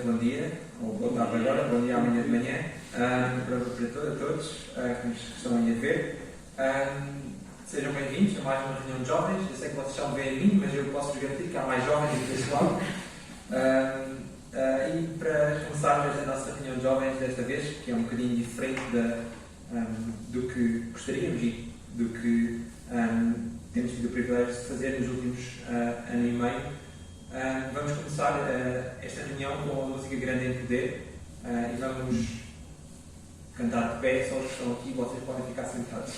bom dia, ou boa tarde agora, bom dia amanhã de manhã, para todos que nos estão aí a ver. Sejam bem-vindos a mais uma reunião de jovens. Eu sei que vocês já me veem a mim, mas eu posso-vos garantir que há mais jovens aqui deste lado. E para começarmos a nossa reunião de jovens desta vez, que é um bocadinho diferente do que gostaríamos e do que temos tido o privilégio de fazer nos últimos ano e meio, vamos começar esta reunião com a música Grande em Poder e vamos cantar de pé. Só os que estão aqui, vocês podem ficar sentados.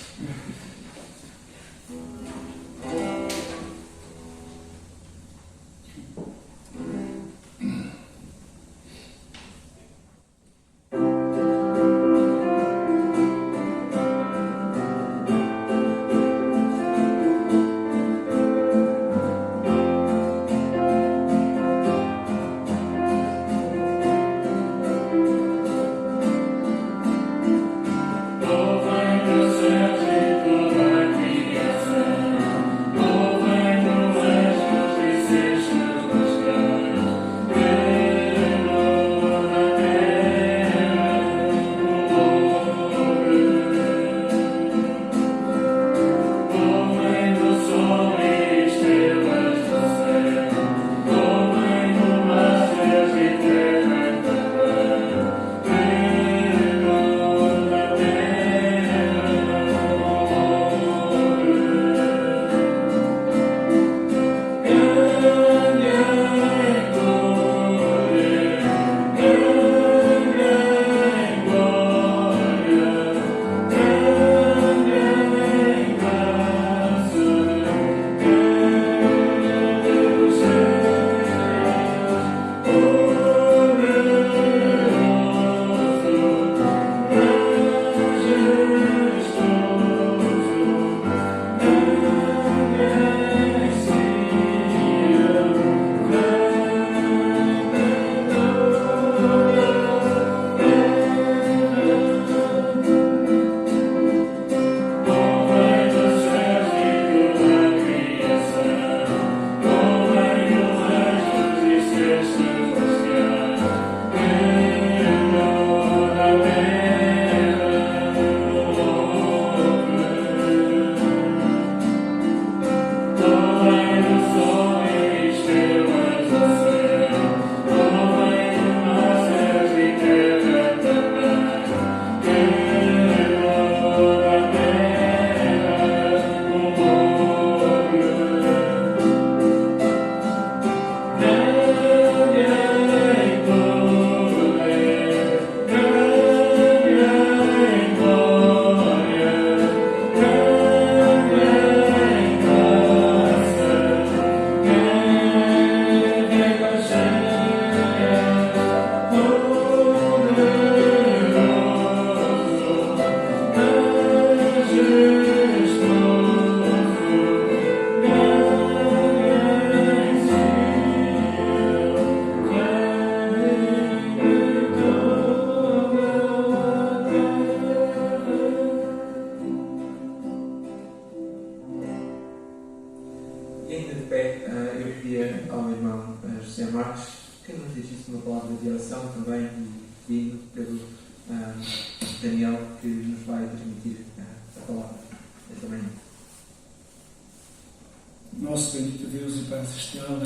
Nosso bendito Deus e Pai Celestial,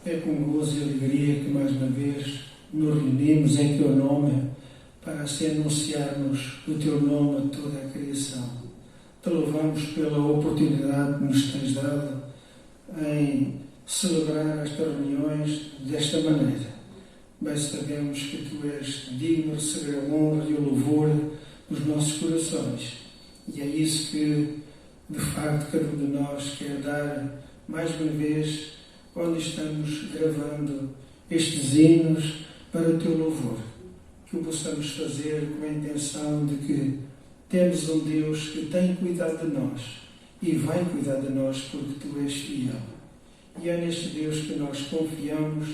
é com gozo e alegria que mais uma vez nos reunimos em Teu nome para assim anunciarmos o Teu nome a toda a criação. Te louvamos pela oportunidade que nos tens dado em celebrar estas reuniões desta maneira. Bem sabemos que Tu és digno de receber a honra e o louvor dos nossos corações. E é isso que, de facto, cada um de nós quer dar mais uma vez quando estamos gravando estes hinos para o Teu louvor. Que o possamos fazer com a intenção de que temos um Deus que tem cuidado de nós e vai cuidar de nós porque Tu és fiel. E é neste Deus que nós confiamos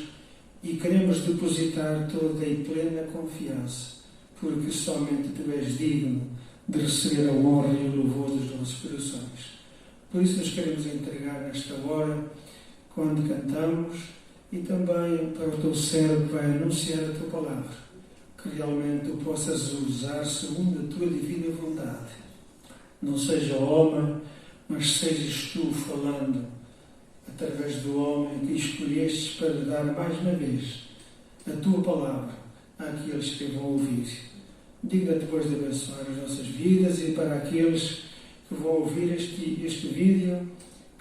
e queremos depositar toda e plena confiança, porque somente Tu és digno de receber a honra e o louvor dos nossos corações. Por isso nos queremos entregar nesta hora, quando cantamos, e também para o teu servo que vai anunciar a tua palavra, que realmente tu possas usar segundo a tua divina vontade. Não seja homem, mas sejas tu falando através do homem que escolhestes para dar mais uma vez a tua palavra àqueles que vão ouvir. Diga depois de abençoar as nossas vidas e para aqueles que vão ouvir este vídeo,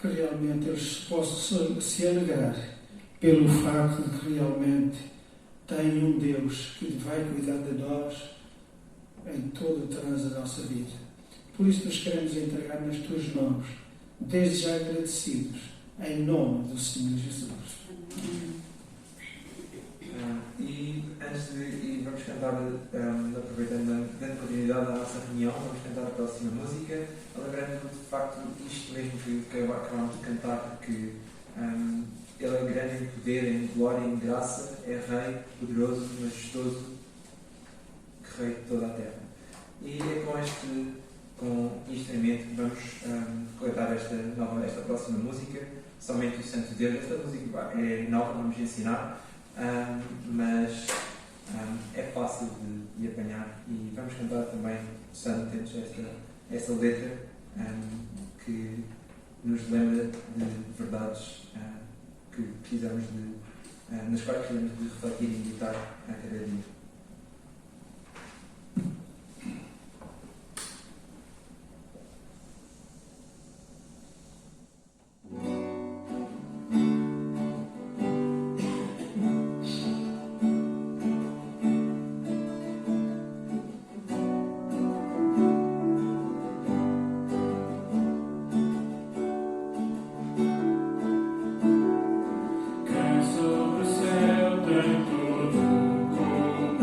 que realmente eles possam se alegrar pelo facto de que realmente tem um Deus que vai cuidar de nós em todo o trânsito da nossa vida. Por isso nos queremos entregar nas tuas mãos, desde já agradecidos, em nome do Senhor Jesus. E vamos cantar, aproveitando, dando continuidade à nossa reunião, vamos cantar a próxima música, alegrando de facto isto mesmo que acabamos de cantar, porque Ele é grande em poder, em glória, em graça, é Rei, poderoso, majestoso, Rei de toda a terra. E é com isto em mente que vamos cantar esta próxima música, Somente o Santo Deus. Esta música é nova, vamos ensinar, mas é fácil de apanhar, e vamos cantar também, estando atentos a esta letra que nos lembra de verdades que precisamos nas quais precisamos de refletir e meditar a cada dia. Sobre o céu tem todo o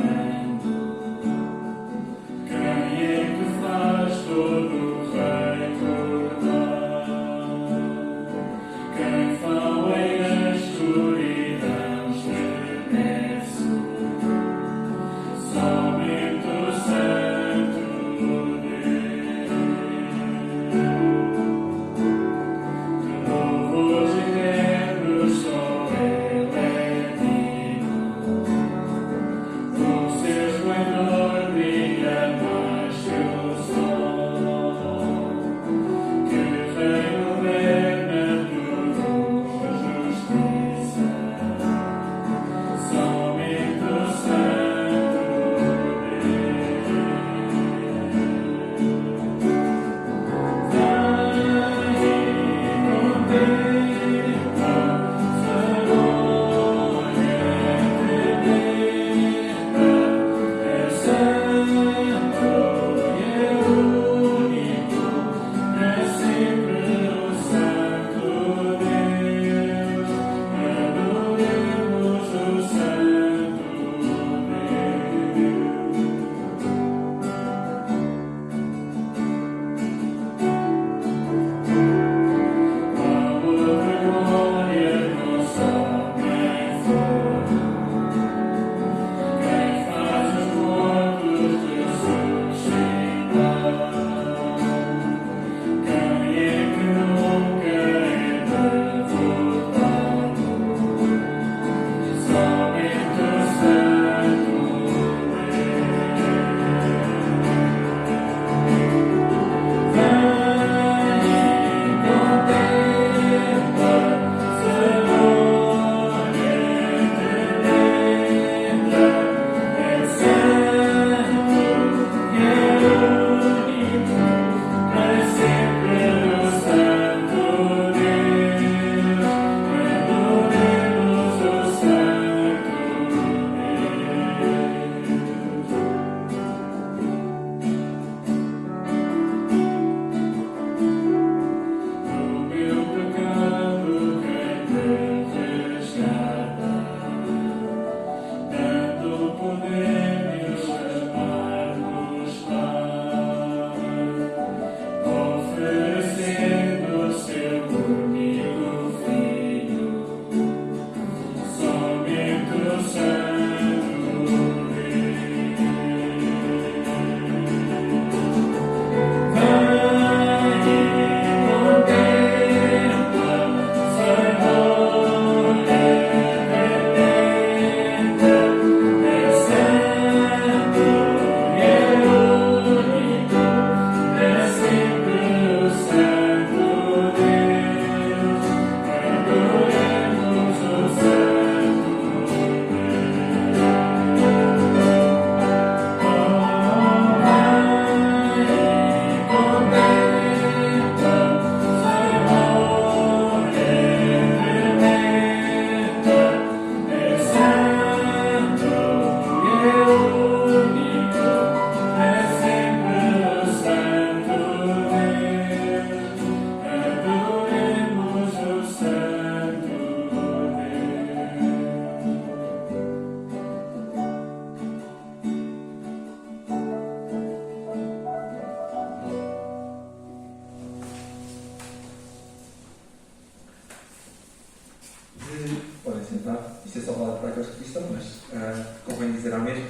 para aqueles que estão, mas convém dizer à mesma.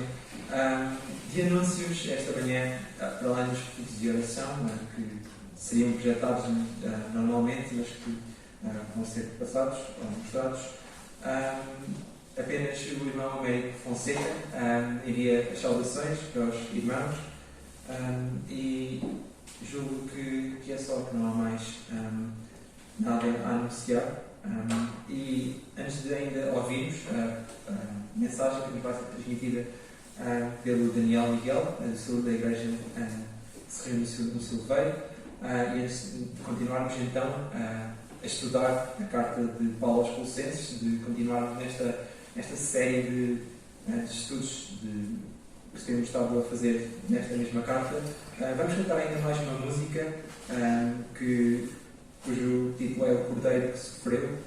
De anúncios, esta manhã, para além dos pedidos de oração, que seriam projetados normalmente, mas que vão ser passados ou mostrados, apenas o irmão Américo Fonseca envia as saudações para os irmãos e julgo que é só, que não há mais nada a anunciar. E antes de ainda ouvirmos a mensagem que nos vai ser transmitida pelo Daniel Miguel, do Sul da Igreja que se reúne no Silveiro, e antes de continuarmos então a estudar a carta de Paulo aos Colossenses, de continuarmos nesta série de estudos que temos estado a fazer nesta mesma carta, vamos cantar ainda mais uma música cujo título é O Cordeiro que Sofreu.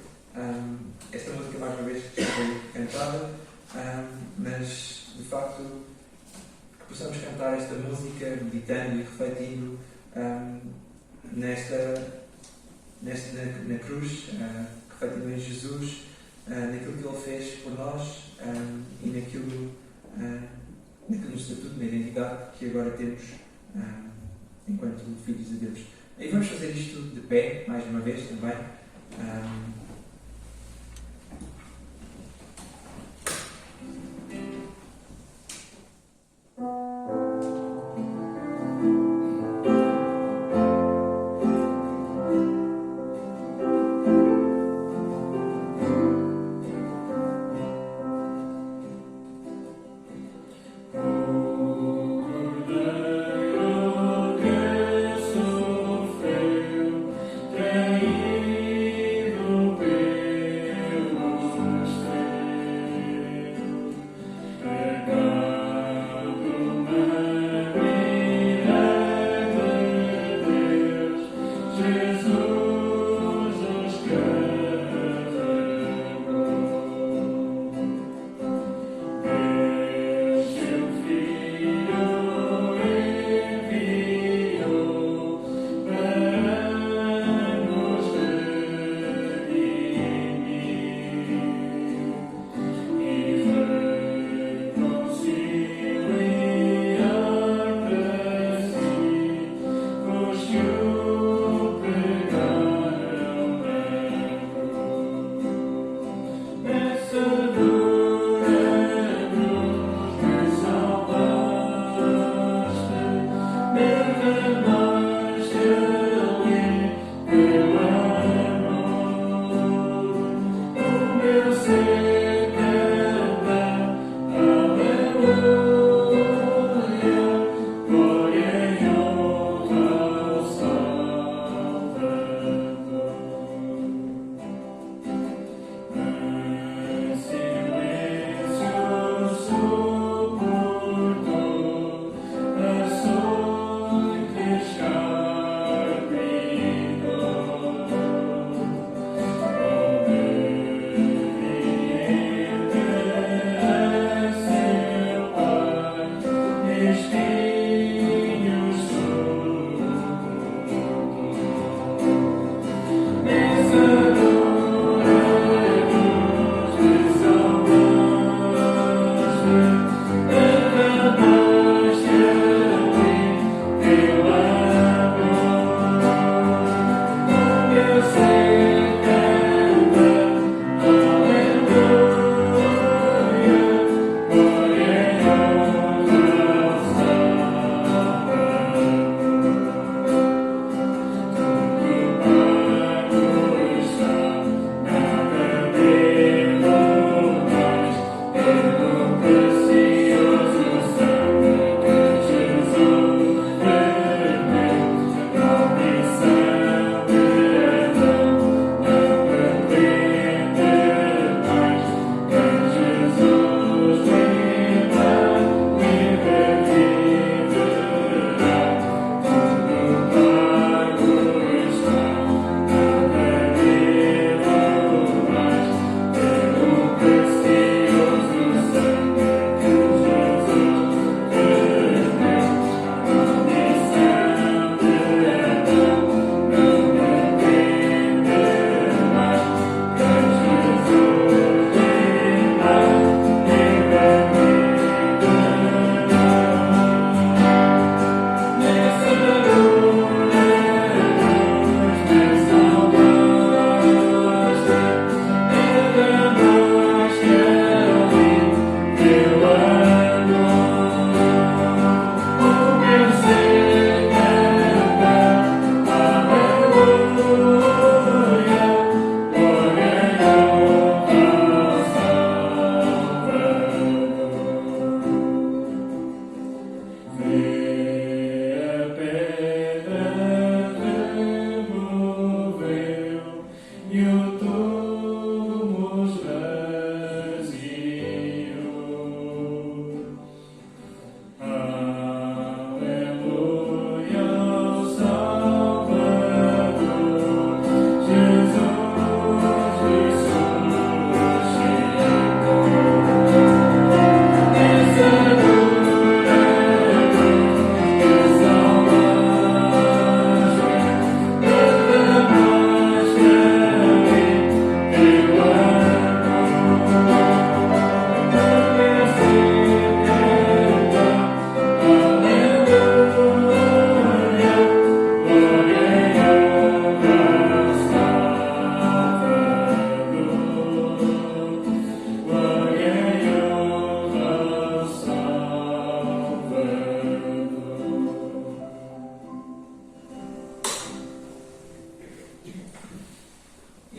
Esta música, mais uma vez, já foi cantada, mas de facto que possamos cantar esta música meditando e refletindo na cruz, refletindo em Jesus, naquilo que Ele fez por nós e naquilo no estatuto, na identidade que agora temos enquanto filhos de Deus. E vamos fazer isto de pé, mais uma vez também. Traído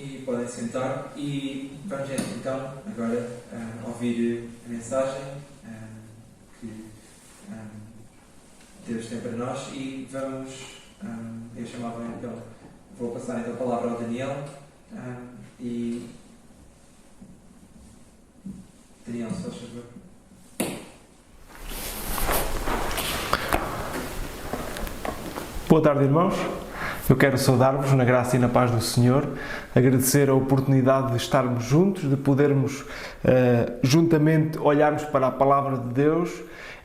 e podem sentar e vamos então agora ouvir a mensagem que Deus tem para nós e vamos, eu chamava então, vou passar então a palavra ao Daniel e Daniel, se faz favor. Boa tarde, irmãos. Eu quero saudar-vos na graça e na paz do Senhor, agradecer a oportunidade de estarmos juntos, de podermos juntamente olharmos para a Palavra de Deus,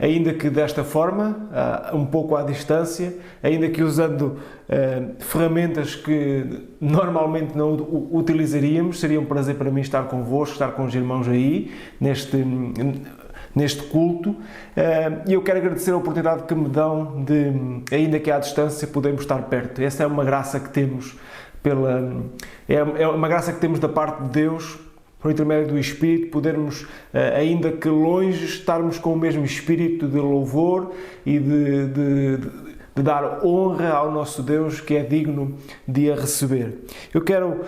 ainda que desta forma, um pouco à distância, ainda que usando ferramentas que normalmente não utilizaríamos. Seria um prazer para mim estar convosco, estar com os irmãos aí, neste culto, e eu quero agradecer a oportunidade que me dão de, ainda que à distância, podermos estar perto. Essa é uma graça que temos é uma graça que temos da parte de Deus, por intermédio do Espírito, podermos, ainda que longe, estarmos com o mesmo espírito de louvor e de dar honra ao nosso Deus, que é digno de a receber. Eu quero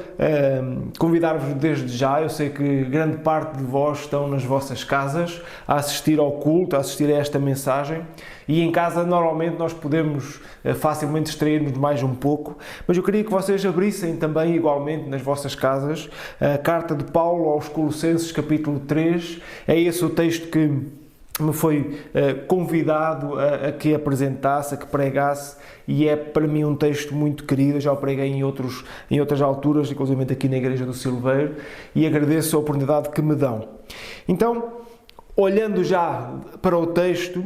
convidar-vos desde já. Eu sei que grande parte de vós estão nas vossas casas a assistir ao culto, a assistir a esta mensagem, e em casa normalmente nós podemos facilmente distrair-nos mais um pouco, mas eu queria que vocês abrissem também igualmente nas vossas casas a carta de Paulo aos Colossenses, capítulo 3. É esse o texto que me foi convidado a que apresentasse, a que pregasse, e é para mim um texto muito querido. Já o preguei em outras alturas, inclusive aqui na Igreja do Silveiro, e agradeço a oportunidade que me dão. Então, olhando já para o texto,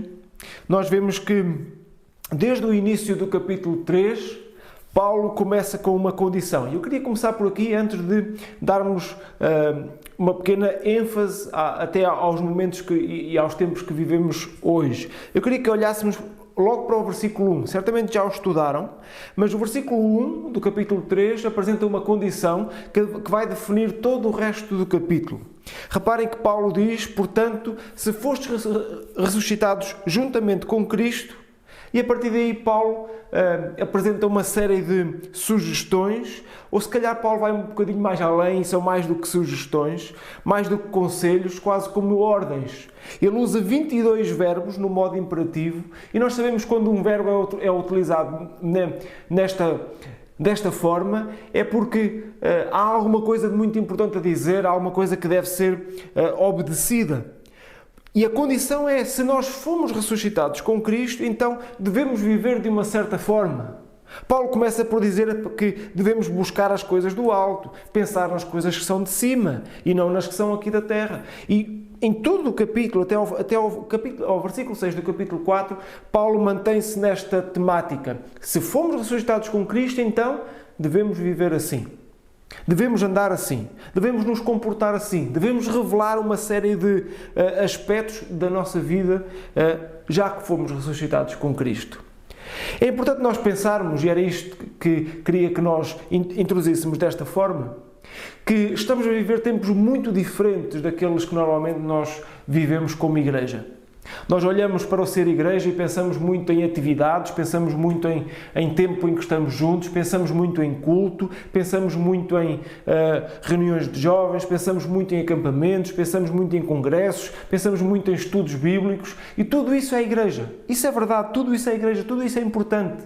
nós vemos que desde o início do capítulo 3, Paulo começa com uma condição. E eu queria começar por aqui, antes de darmos uma pequena ênfase até aos momentos e aos tempos que vivemos hoje. Eu queria que olhássemos logo para o versículo 1. Certamente já o estudaram, mas o versículo 1 do capítulo 3 apresenta uma condição que vai definir todo o resto do capítulo. Reparem que Paulo diz: portanto, se fostes ressuscitados juntamente com Cristo. E a partir daí Paulo apresenta uma série de sugestões, ou se calhar Paulo vai um bocadinho mais além, e são mais do que sugestões, mais do que conselhos, quase como ordens. Ele usa 22 verbos no modo imperativo, e nós sabemos quando um verbo é utilizado desta forma, é porque há alguma coisa de muito importante a dizer, há alguma coisa que deve ser obedecida. E a condição é, se nós fomos ressuscitados com Cristo, então devemos viver de uma certa forma. Paulo começa por dizer que devemos buscar as coisas do alto, pensar nas coisas que são de cima e não nas que são aqui da terra. E em todo o capítulo, até ao versículo 6 do capítulo 4, Paulo mantém-se nesta temática. Se fomos ressuscitados com Cristo, então devemos viver assim. Devemos andar assim, devemos nos comportar assim, devemos revelar uma série de aspectos da nossa vida, já que fomos ressuscitados com Cristo. É importante nós pensarmos, e era isto que queria que nós introduzíssemos desta forma, que estamos a viver tempos muito diferentes daqueles que normalmente nós vivemos como igreja. Nós olhamos para o ser igreja e pensamos muito em atividades, pensamos muito em tempo em que estamos juntos, pensamos muito em culto, pensamos muito em reuniões de jovens, pensamos muito em acampamentos, pensamos muito em congressos, pensamos muito em estudos bíblicos, e tudo isso é igreja. Isso é verdade, tudo isso é igreja, tudo isso é importante.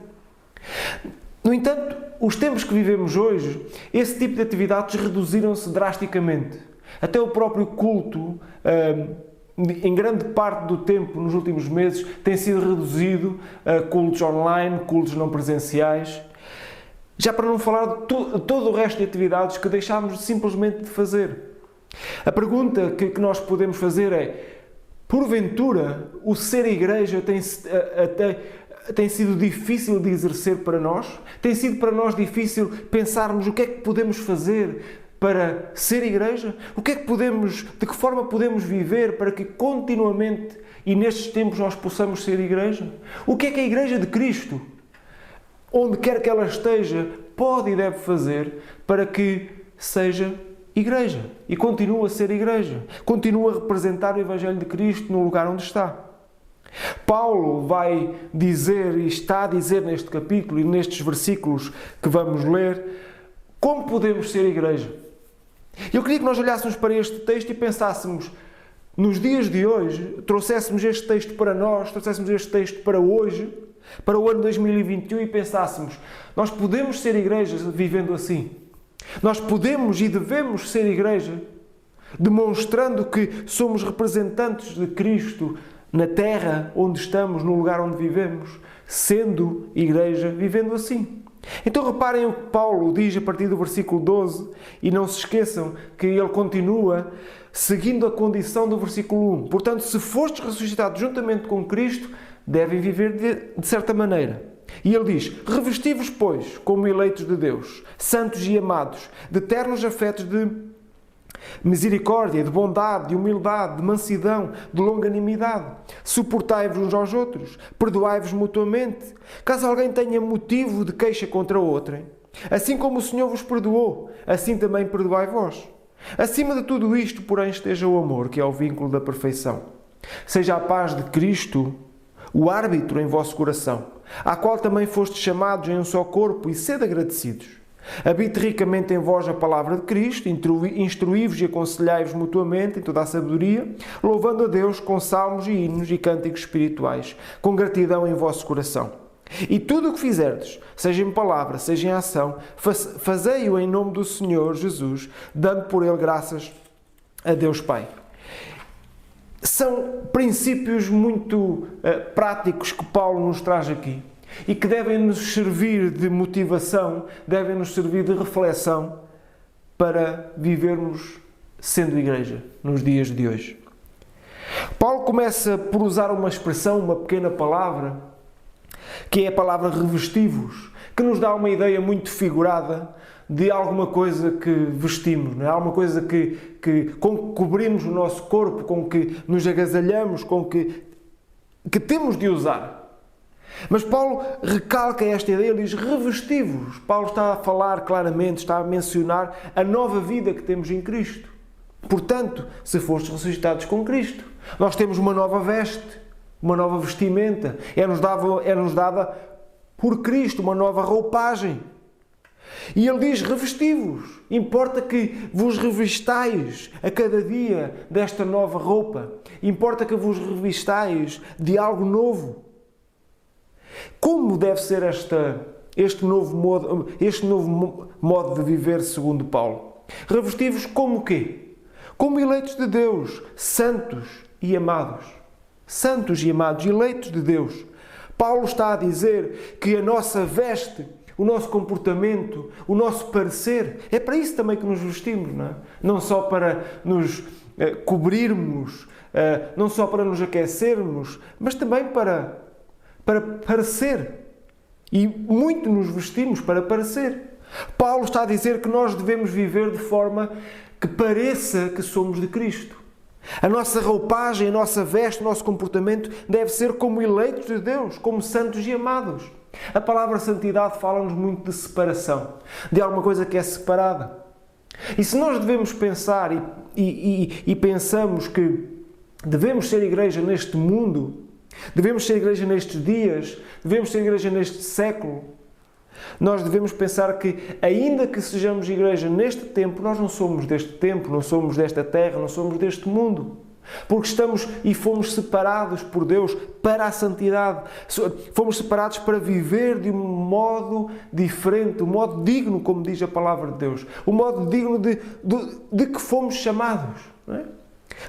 No entanto, os tempos que vivemos hoje, esse tipo de atividades reduziram-se drasticamente. Até o próprio culto, em grande parte do tempo, nos últimos meses, tem sido reduzido a cultos online, cultos não presenciais. Já para não falar de todo o resto de atividades que deixámos simplesmente de fazer. A pergunta que nós podemos fazer é: porventura, o ser igreja tem sido difícil de exercer para nós? Tem sido para nós difícil pensarmos o que é que podemos fazer para ser igreja? De que forma podemos viver para que continuamente e nestes tempos nós possamos ser igreja? O que é a Igreja de Cristo, onde quer que ela esteja, pode e deve fazer para que seja igreja e continue a ser igreja, continue a representar o Evangelho de Cristo no lugar onde está? Paulo vai dizer, e está a dizer neste capítulo e nestes versículos que vamos ler, Como podemos ser igreja? Eu queria que nós olhássemos para este texto e pensássemos, nos dias de hoje, trouxéssemos este texto para nós, trouxéssemos este texto para hoje, para o ano 2021 e pensássemos, nós podemos ser igreja vivendo assim. Nós podemos e devemos ser igreja demonstrando que somos representantes de Cristo na terra onde estamos, no lugar onde vivemos, sendo igreja, vivendo assim. Então reparem o que Paulo diz a partir do versículo 12 e não se esqueçam que ele continua seguindo a condição do versículo 1. Portanto, se fostes ressuscitados juntamente com Cristo, devem viver de certa maneira. E ele diz, revesti-vos, pois, como eleitos de Deus, santos e amados, de ternos afetos de misericórdia, de bondade, de humildade, de mansidão, de longanimidade. Suportai-vos uns aos outros, perdoai-vos mutuamente, caso alguém tenha motivo de queixa contra outrem. Assim como o Senhor vos perdoou, assim também perdoai vós. Acima de tudo isto, porém, esteja o amor, que é o vínculo da perfeição. Seja a paz de Cristo o árbitro em vosso coração, à qual também fostes chamados em um só corpo, e sede agradecidos. Habite ricamente em vós a palavra de Cristo, instruí-vos e aconselhai-vos mutuamente em toda a sabedoria, louvando a Deus com salmos e hinos e cânticos espirituais, com gratidão em vosso coração. E tudo o que fizerdes, seja em palavra, seja em ação, fazei-o em nome do Senhor Jesus, dando por ele graças a Deus Pai. São princípios muito práticos que Paulo nos traz aqui e que devem nos servir de motivação, devem nos servir de reflexão para vivermos sendo igreja nos dias de hoje. Paulo começa por usar uma expressão, uma pequena palavra, que é a palavra revesti-vos, que nos dá uma ideia muito figurada de alguma coisa que vestimos, não é? Alguma coisa com que cobrimos o nosso corpo, com que nos agasalhamos, com que temos de usar. Mas Paulo recalca esta ideia, ele diz revesti-vos. Paulo está a falar claramente, está a mencionar a nova vida que temos em Cristo. Portanto, se fostes ressuscitados com Cristo, nós temos uma nova veste, uma nova vestimenta, é-nos dada por Cristo, uma nova roupagem. E ele diz, revesti-vos. Importa que vos revistais a cada dia desta nova roupa. Importa que vos revistais de algo novo. Como deve ser este novo modo de viver segundo Paulo? Revesti-vos como o quê? Como eleitos de Deus, santos e amados. Santos e amados, eleitos de Deus. Paulo está a dizer que a nossa veste, o nosso comportamento, o nosso parecer, é para isso também que nos vestimos, não é? Não só para nos cobrirmos, não só para nos aquecermos, mas também para parecer. E muito nos vestimos para parecer. Paulo está a dizer que nós devemos viver de forma que pareça que somos de Cristo. A nossa roupagem, a nossa veste, o nosso comportamento deve ser como eleitos de Deus, como santos e amados. A palavra santidade fala-nos muito de separação, de alguma coisa que é separada. E se nós devemos pensar e pensamos que devemos ser igreja neste mundo, devemos ser igreja nestes dias, devemos ser igreja neste século, nós devemos pensar que, ainda que sejamos igreja neste tempo, nós não somos deste tempo, não somos desta terra, não somos deste mundo. Porque estamos e fomos separados por Deus para a santidade. Fomos separados para viver de um modo diferente, um modo digno, como diz a palavra de Deus. Um modo digno de que fomos chamados. Não é?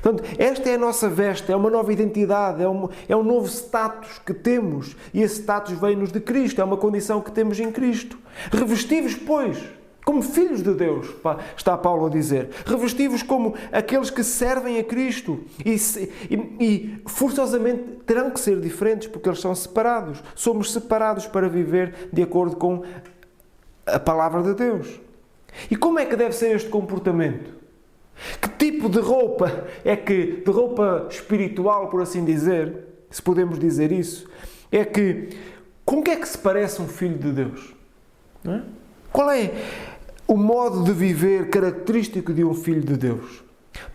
Portanto, esta é a nossa veste, é uma nova identidade, é um novo status que temos. E esse status vem-nos de Cristo, é uma condição que temos em Cristo. Revesti-vos, pois, como filhos de Deus, está Paulo a dizer. Revesti-vos como aqueles que servem a Cristo e forçosamente terão que ser diferentes porque eles são separados. Somos separados para viver de acordo com a palavra de Deus. E como é que deve ser este comportamento? Que tipo de roupa de roupa espiritual, por assim dizer, se podemos dizer isso, com que é que se parece um filho de Deus? Não é? Qual é o modo de viver característico de um filho de Deus?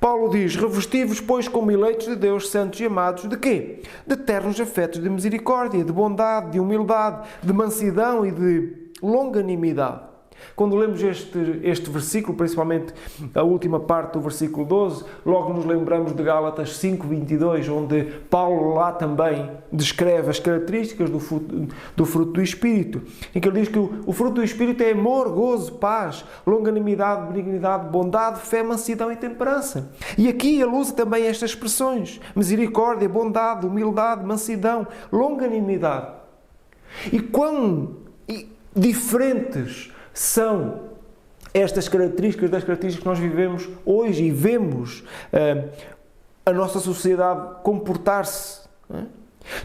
Paulo diz, revesti-vos, pois, como eleitos de Deus, santos e amados, de quê? De ternos afetos de misericórdia, de bondade, de humildade, de mansidão e de longanimidade. Quando lemos este versículo, principalmente a última parte do versículo 12, logo nos lembramos de Gálatas 5:22, onde Paulo lá também descreve as características do fruto do Espírito, em que ele diz que o fruto do Espírito é amor, gozo, paz, longanimidade, benignidade, bondade, fé, mansidão e temperança. E aqui ele usa também estas expressões: misericórdia, bondade, humildade, mansidão, longanimidade. E quão diferentes são estas características das características que nós vivemos hoje e vemos a nossa sociedade comportar-se. Não é?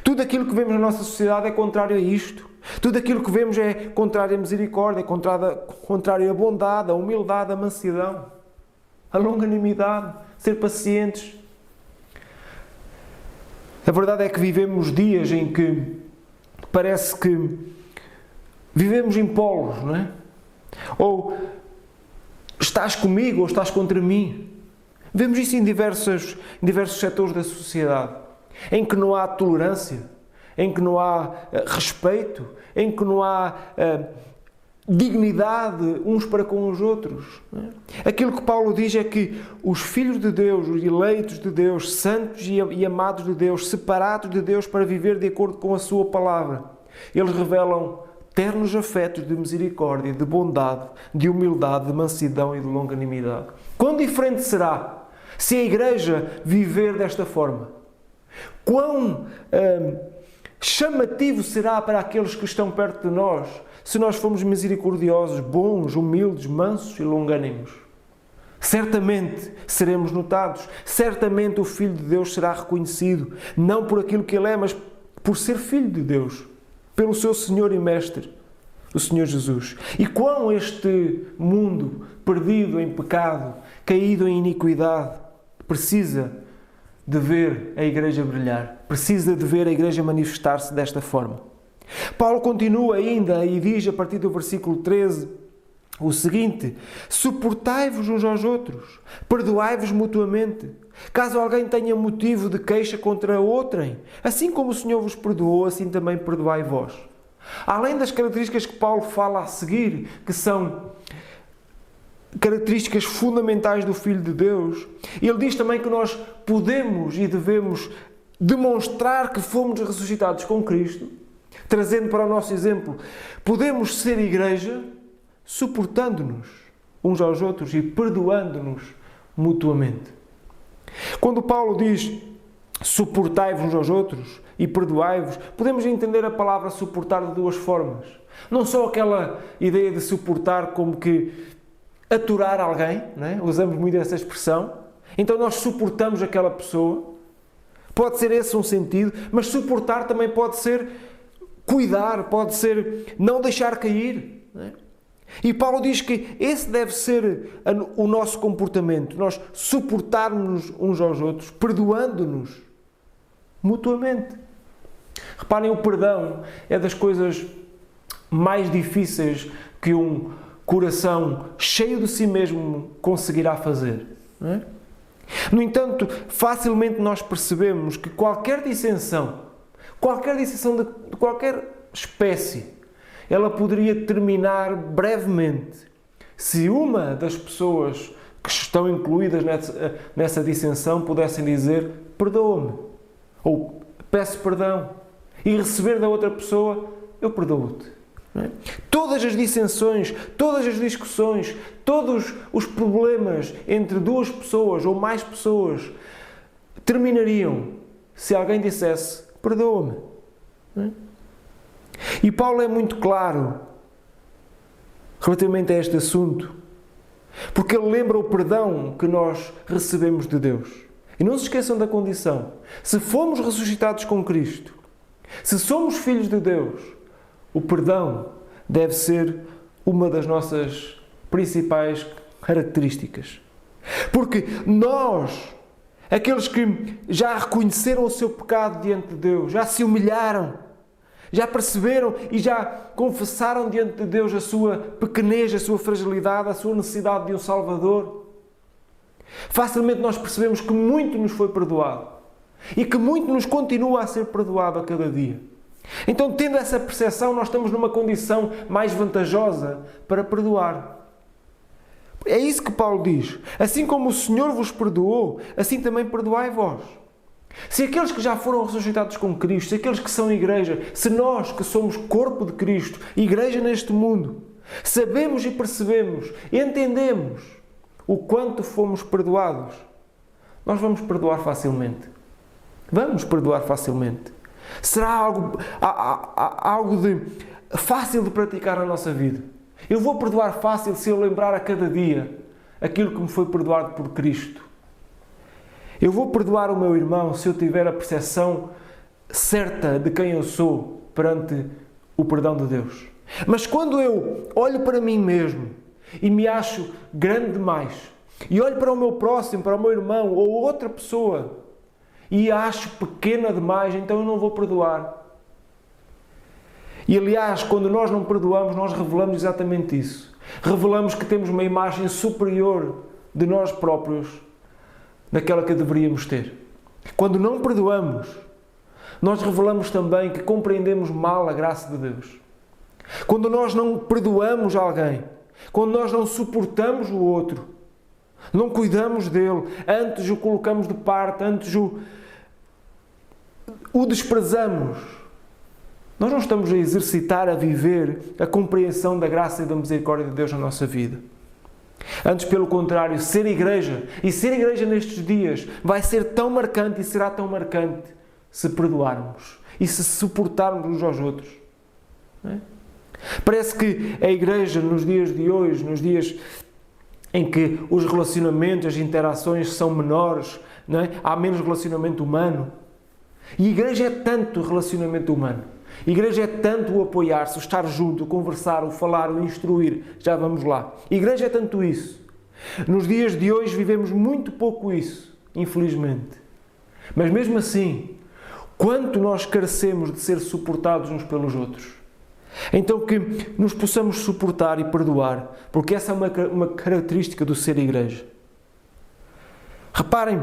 Tudo aquilo que vemos na nossa sociedade é contrário a isto. Tudo aquilo que vemos é contrário à misericórdia, contrário à bondade, à humildade, à mansidão, à longanimidade, ser pacientes. A verdade é que vivemos dias em que parece que vivemos em polos, não é? Ou estás comigo ou estás contra mim. Vemos isso em diversos setores da sociedade, em que não há tolerância, em que não há respeito, em que não há dignidade uns para com os outros. Não é? Aquilo que Paulo diz é que os filhos de Deus, os eleitos de Deus, santos e amados de Deus, separados de Deus para viver de acordo com a sua palavra, eles revelam ternos afetos de misericórdia, de bondade, de humildade, de mansidão e de longanimidade. Quão diferente será se a Igreja viver desta forma? Quão chamativo será para aqueles que estão perto de nós se nós formos misericordiosos, bons, humildes, mansos e longânimos? Certamente seremos notados, certamente o Filho de Deus será reconhecido, não por aquilo que ele é, mas por ser Filho de Deus, pelo seu Senhor e Mestre, o Senhor Jesus. E quão este mundo perdido em pecado, caído em iniquidade, precisa de ver a Igreja brilhar, precisa de ver a Igreja manifestar-se desta forma. Paulo continua ainda e diz a partir do versículo 13 o seguinte: suportai-vos uns aos outros, perdoai-vos mutuamente, caso alguém tenha motivo de queixa contra outrem, assim como o Senhor vos perdoou, assim também perdoai vós. Além das características que Paulo fala a seguir, que são características fundamentais do Filho de Deus, ele diz também que nós podemos e devemos demonstrar que fomos ressuscitados com Cristo, trazendo para o nosso exemplo, podemos ser Igreja suportando-nos uns aos outros e perdoando-nos mutuamente. Quando Paulo diz suportai-vos uns aos outros e perdoai-vos, podemos entender a palavra suportar de duas formas. Não só aquela ideia de suportar como que aturar alguém, não é? Usamos muito essa expressão. Então nós suportamos aquela pessoa. Pode ser esse um sentido, mas suportar também pode ser cuidar, pode ser não deixar cair, não é? E Paulo diz que esse deve ser o nosso comportamento, nós suportarmos uns aos outros, perdoando-nos mutuamente. Reparem, o perdão é das coisas mais difíceis que um coração cheio de si mesmo conseguirá fazer, não é? No entanto, facilmente nós percebemos que qualquer dissensão de qualquer espécie, ela poderia terminar brevemente se uma das pessoas que estão incluídas nessa dissensão pudessem dizer perdoa-me, ou peço perdão, e receber da outra pessoa eu perdoo-te. Não é? Todas as dissensões, todas as discussões, todos os problemas entre duas pessoas ou mais pessoas terminariam se alguém dissesse perdoa-me. Não é? E Paulo é muito claro relativamente a este assunto, porque ele lembra o perdão que nós recebemos de Deus. E não se esqueçam da condição: se fomos ressuscitados com Cristo, se somos filhos de Deus, o perdão deve ser uma das nossas principais características. Porque nós, aqueles que já reconheceram o seu pecado diante de Deus, já se humilharam, já perceberam e já confessaram diante de Deus a sua pequenez, a sua fragilidade, a sua necessidade de um Salvador, facilmente nós percebemos que muito nos foi perdoado e que muito nos continua a ser perdoado a cada dia. Então, tendo essa percepção, nós estamos numa condição mais vantajosa para perdoar. É isso que Paulo diz. Assim como o Senhor vos perdoou, assim também perdoai vós. Se aqueles que já foram ressuscitados com Cristo, se aqueles que são igreja, se nós que somos corpo de Cristo, igreja neste mundo, sabemos e percebemos, entendemos o quanto fomos perdoados, nós vamos perdoar facilmente. Vamos perdoar facilmente. Será algo de fácil de praticar na nossa vida. Eu vou perdoar fácil se eu lembrar a cada dia aquilo que me foi perdoado por Cristo. Eu vou perdoar o meu irmão se eu tiver a percepção certa de quem eu sou perante o perdão de Deus. Mas quando eu olho para mim mesmo e me acho grande demais, e olho para o meu próximo, para o meu irmão ou outra pessoa, e a acho pequena demais, então eu não vou perdoar. E aliás, quando nós não perdoamos, nós revelamos exatamente isso. Revelamos que temos uma imagem superior de nós próprios daquela que deveríamos ter. Quando não perdoamos, nós revelamos também que compreendemos mal a graça de Deus. Quando nós não perdoamos alguém, quando nós não suportamos o outro, não cuidamos dele, antes o colocamos de parte, antes o desprezamos, nós não estamos a exercitar, a viver a compreensão da graça e da misericórdia de Deus na nossa vida. Antes, pelo contrário, ser igreja, e ser igreja nestes dias, vai ser tão marcante e será tão marcante se perdoarmos e se suportarmos uns aos outros. Não é? Parece que a igreja nos dias de hoje, nos dias em que os relacionamentos, as interações são menores, não é? Há menos relacionamento humano. E a igreja é tanto relacionamento humano. A igreja é tanto o apoiar-se, o estar junto, o conversar, o falar, o instruir. Já vamos lá. A igreja é tanto isso. Nos dias de hoje vivemos muito pouco isso, infelizmente. Mas mesmo assim, quanto nós carecemos de ser suportados uns pelos outros. Então que nos possamos suportar e perdoar, porque essa é uma característica do ser igreja. Reparem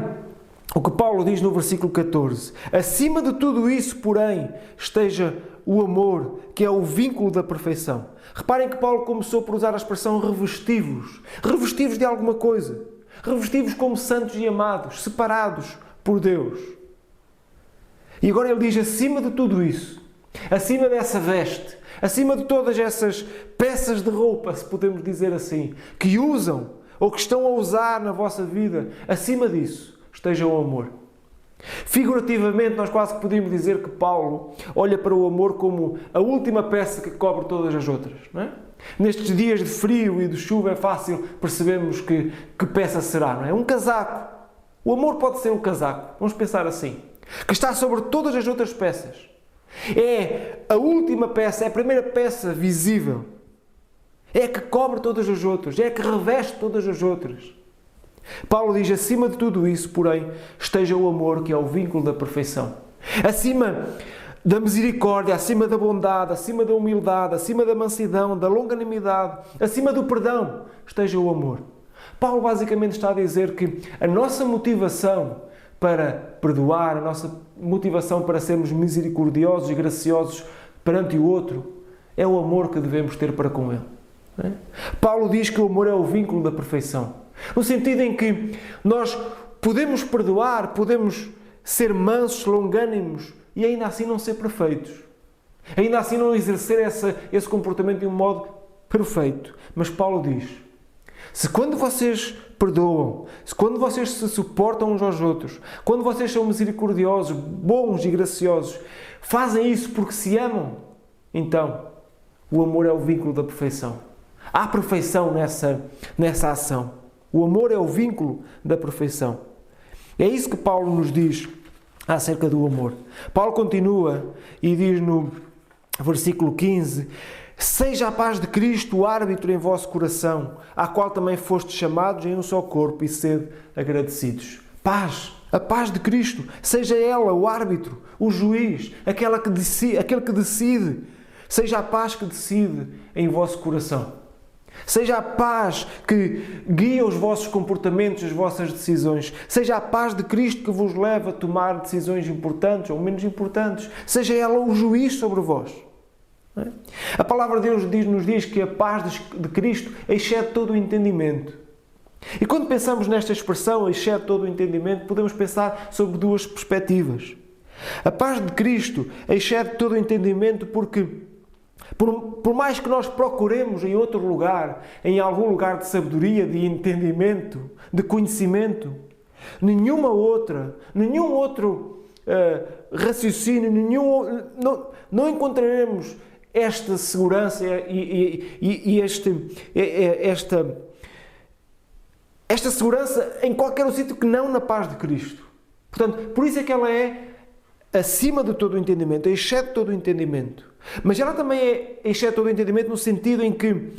o que Paulo diz no versículo 14. Acima de tudo isso, porém, esteja o amor, que é o vínculo da perfeição. Reparem que Paulo começou por usar a expressão revestivos. Revestivos de alguma coisa. Revestivos como santos e amados, separados por Deus. E agora ele diz acima de tudo isso, acima dessa veste, acima de todas essas peças de roupa, se podemos dizer assim, que usam ou que estão a usar na vossa vida, acima disso esteja o amor. Figurativamente, nós quase que podíamos dizer que Paulo olha para o amor como a última peça que cobre todas as outras. Não é? Nestes dias de frio e de chuva é fácil percebermos que peça será, não é? Um casaco. O amor pode ser um casaco, vamos pensar assim, que está sobre todas as outras peças. É a última peça, é a primeira peça visível. É a que cobre todas as outras, é a que reveste todas as outras. Paulo diz, acima de tudo isso, porém, esteja o amor, que é o vínculo da perfeição. Acima da misericórdia, acima da bondade, acima da humildade, acima da mansidão, da longanimidade, acima do perdão, esteja o amor. Paulo basicamente está a dizer que a nossa motivação para perdoar, a nossa motivação para sermos misericordiosos e graciosos perante o outro, é o amor que devemos ter para com ele. Não é? Paulo diz que o amor é o vínculo da perfeição. No sentido em que nós podemos perdoar, podemos ser mansos, longânimos e ainda assim não ser perfeitos. Ainda assim não exercer esse comportamento de um modo perfeito. Mas Paulo diz, se quando vocês perdoam, se quando vocês se suportam uns aos outros, quando vocês são misericordiosos, bons e graciosos, fazem isso porque se amam, então o amor é o vínculo da perfeição. Há perfeição nessa ação. O amor é o vínculo da perfeição. É isso que Paulo nos diz acerca do amor. Paulo continua e diz no versículo 15: seja a paz de Cristo o árbitro em vosso coração, à qual também fostes chamados em um só corpo, e sede agradecidos. Paz, a paz de Cristo, seja ela o árbitro, o juiz, aquele que decide, seja a paz que decide em vosso coração. Seja a paz que guia os vossos comportamentos, as vossas decisões. Seja a paz de Cristo que vos leva a tomar decisões importantes ou menos importantes. Seja ela o juiz sobre vós. A palavra de Deus nos diz que a paz de Cristo excede todo o entendimento. E quando pensamos nesta expressão, excede todo o entendimento, podemos pensar sobre duas perspectivas. A paz de Cristo excede todo o entendimento porque, por mais que nós procuremos em outro lugar, em algum lugar de sabedoria, de entendimento, de conhecimento, nenhum outro raciocínio, não encontraremos esta segurança e esta segurança em qualquer sítio que não na paz de Cristo. Portanto, por isso é que ela é acima de todo o entendimento, excede todo o entendimento. Mas ela também excede todo o entendimento no sentido em que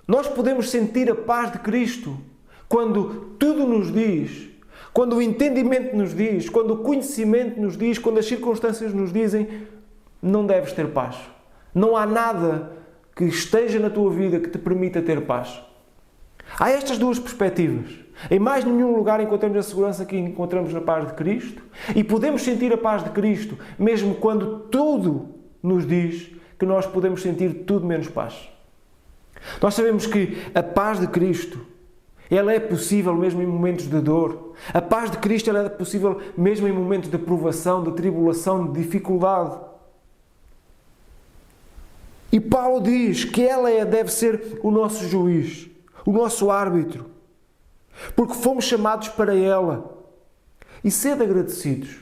nós podemos sentir a paz de Cristo quando tudo nos diz, quando o entendimento nos diz, quando o conhecimento nos diz, quando as circunstâncias nos dizem, não deves ter paz. Não há nada que esteja na tua vida que te permita ter paz. Há estas duas perspectivas. Em mais nenhum lugar encontramos a segurança que encontramos na paz de Cristo e podemos sentir a paz de Cristo mesmo quando tudo nos diz que nós podemos sentir tudo menos paz. Nós sabemos que a paz de Cristo, ela é possível mesmo em momentos de dor. A paz de Cristo, ela é possível mesmo em momentos de provação, de tribulação, de dificuldade. E Paulo diz que ela deve ser o nosso juiz, o nosso árbitro, porque fomos chamados para ela. E sede agradecidos.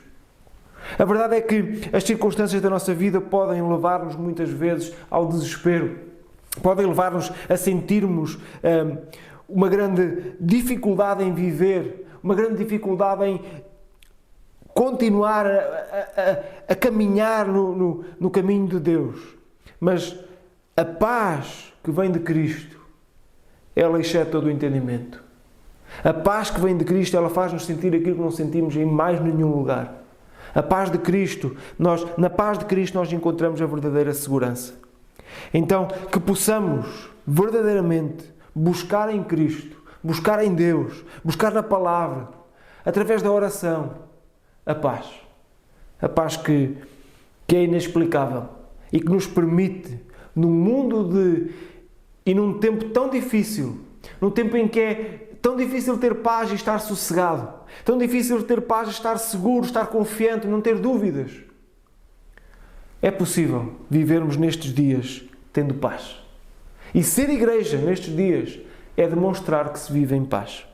A verdade é que as circunstâncias da nossa vida podem levar-nos muitas vezes ao desespero, podem levar-nos a sentirmos uma grande dificuldade em viver, uma grande dificuldade em continuar a caminhar no caminho de Deus. Mas a paz que vem de Cristo, ela excede todo o entendimento. A paz que vem de Cristo, ela faz-nos sentir aquilo que não sentimos em mais nenhum lugar. A paz de Cristo, na paz de Cristo nós encontramos a verdadeira segurança. Então, que possamos verdadeiramente buscar em Cristo, buscar em Deus, buscar na palavra, através da oração, a paz. A paz que é inexplicável e que nos permite, num mundo e num tempo tão difícil, num tempo em que é tão difícil ter paz e estar sossegado, tão difícil ter paz e estar seguro, estar confiante, não ter dúvidas. É possível vivermos nestes dias tendo paz. E ser igreja nestes dias é demonstrar que se vive em paz.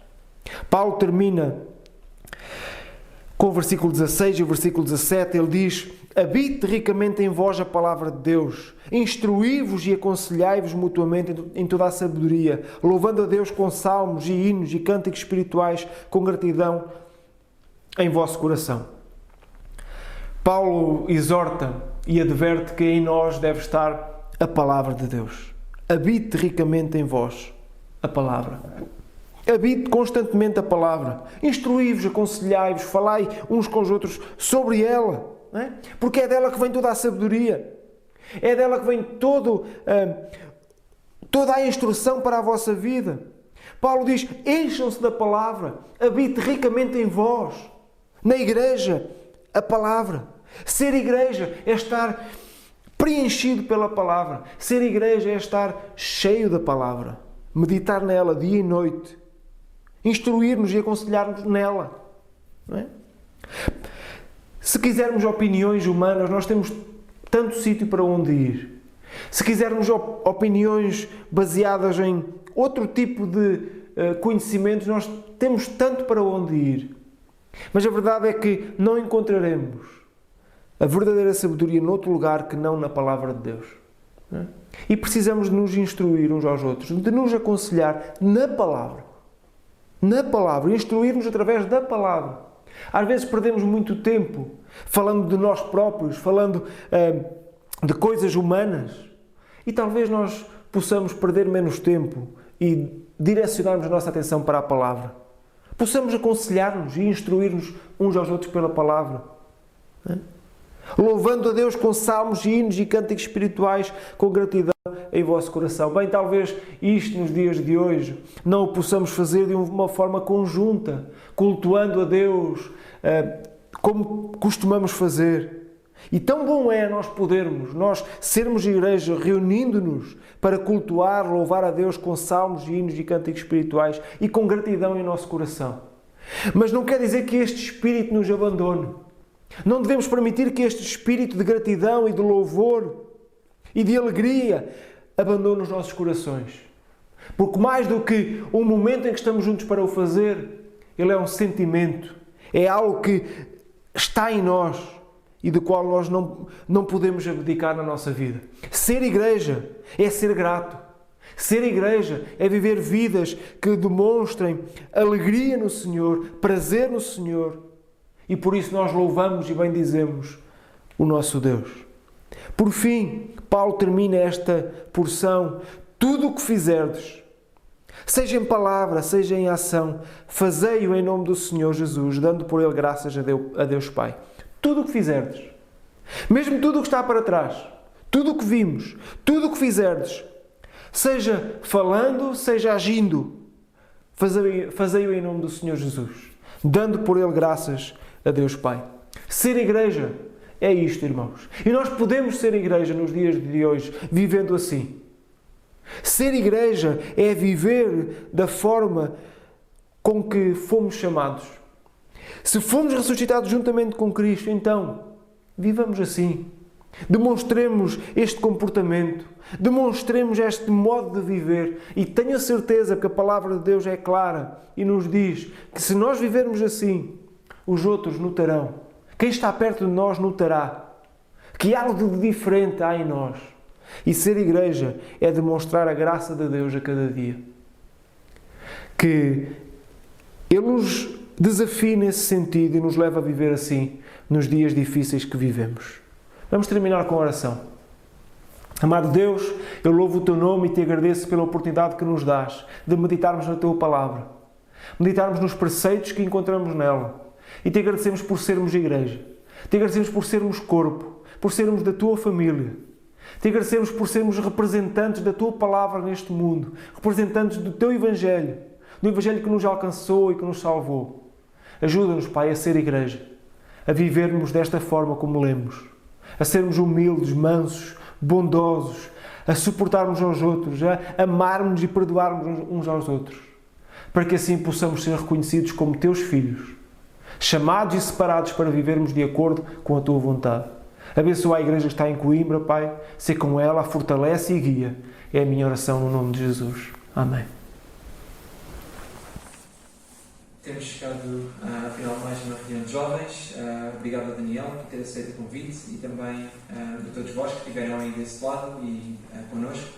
Paulo termina com o versículo 16 e o versículo 17, ele diz: habite ricamente em vós a palavra de Deus, instruí-vos e aconselhai-vos mutuamente em toda a sabedoria, louvando a Deus com salmos e hinos e cânticos espirituais, com gratidão em vosso coração. Paulo exorta e adverte que em nós deve estar a palavra de Deus. Habite ricamente em vós a palavra. Habite constantemente a palavra. Instruí-vos, aconselhai-vos, falai uns com os outros sobre ela. Não é? Porque é dela que vem toda a sabedoria. É dela que vem toda a instrução para a vossa vida. Paulo diz, encham-se da palavra. Habite ricamente em vós. Na igreja, a palavra. Ser igreja é estar preenchido pela palavra. Ser igreja é estar cheio da palavra. Meditar nela dia e noite. Instruir-nos e aconselhar-nos nela. Não é? Se quisermos opiniões humanas, nós temos tanto sítio para onde ir. Se quisermos opiniões baseadas em outro tipo de conhecimentos, nós temos tanto para onde ir. Mas a verdade é que não encontraremos a verdadeira sabedoria noutro lugar que não na palavra de Deus. Não é? E precisamos de nos instruir uns aos outros, de nos aconselhar na palavra. Na palavra, instruir-nos através da palavra. Às vezes perdemos muito tempo falando de nós próprios, falando de coisas humanas, e talvez nós possamos perder menos tempo e direcionarmos a nossa atenção para a palavra. Possamos aconselhar-nos e instruir-nos uns aos outros pela palavra. Louvando a Deus com salmos, hinos e cânticos espirituais, com gratidão em vosso coração. Bem, talvez isto nos dias de hoje não o possamos fazer de uma forma conjunta, cultuando a Deus, como costumamos fazer. E tão bom é nós sermos igreja, reunindo-nos para cultuar, louvar a Deus com salmos, hinos e cânticos espirituais e com gratidão em nosso coração. Mas não quer dizer que este espírito nos abandone. Não devemos permitir que este espírito de gratidão e de louvor e de alegria abandone os nossos corações. Porque mais do que um momento em que estamos juntos para o fazer, ele é um sentimento, é algo que está em nós e do qual nós não podemos abdicar na nossa vida. Ser igreja é ser grato. Ser igreja é viver vidas que demonstrem alegria no Senhor, prazer no Senhor. E por isso nós louvamos e bendizemos o nosso Deus. Por fim, Paulo termina esta porção. Tudo o que fizerdes, seja em palavra, seja em ação, fazei-o em nome do Senhor Jesus, dando por ele graças a Deus Pai. Tudo o que fizerdes, mesmo tudo o que está para trás, tudo o que vimos, tudo o que fizerdes, seja falando, seja agindo, fazei-o em nome do Senhor Jesus, dando por ele graças a Deus Pai. Ser igreja é isto, irmãos. E nós podemos ser igreja nos dias de hoje, vivendo assim. Ser igreja é viver da forma com que fomos chamados. Se fomos ressuscitados juntamente com Cristo, então, vivamos assim. Demonstremos este comportamento, demonstremos este modo de viver e tenho a certeza que a palavra de Deus é clara e nos diz que se nós vivermos assim, os outros notarão. Quem está perto de nós notará que algo de diferente há em nós. E ser igreja é demonstrar a graça de Deus a cada dia. Que Ele nos desafie nesse sentido e nos leva a viver assim nos dias difíceis que vivemos. Vamos terminar com a oração. Amado Deus, eu louvo o Teu nome e Te agradeço pela oportunidade que nos dás de meditarmos na Tua Palavra. Meditarmos nos preceitos que encontramos nela. E Te agradecemos por sermos igreja. Te agradecemos por sermos corpo, por sermos da Tua família. Te agradecemos por sermos representantes da Tua Palavra neste mundo, representantes do Teu Evangelho, do Evangelho que nos alcançou e que nos salvou. Ajuda-nos, Pai, a ser igreja, a vivermos desta forma como lemos, a sermos humildes, mansos, bondosos, a suportarmos aos outros, a amarmos e perdoarmos uns aos outros, para que assim possamos ser reconhecidos como Teus filhos, chamados e separados para vivermos de acordo com a Tua vontade. Abençoa a igreja que está em Coimbra, Pai, ser com ela, a fortalece e guia. É a minha oração no nome de Jesus. Amém. Temos chegado ao final de mais uma reunião de jovens. Obrigado a Daniel por ter aceito o convite e também a todos vós que estiveram aí desse lado e connosco.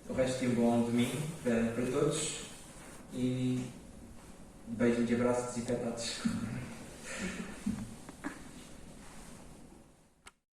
O resto de um bom domingo para todos e beijos e abraços desinfetados.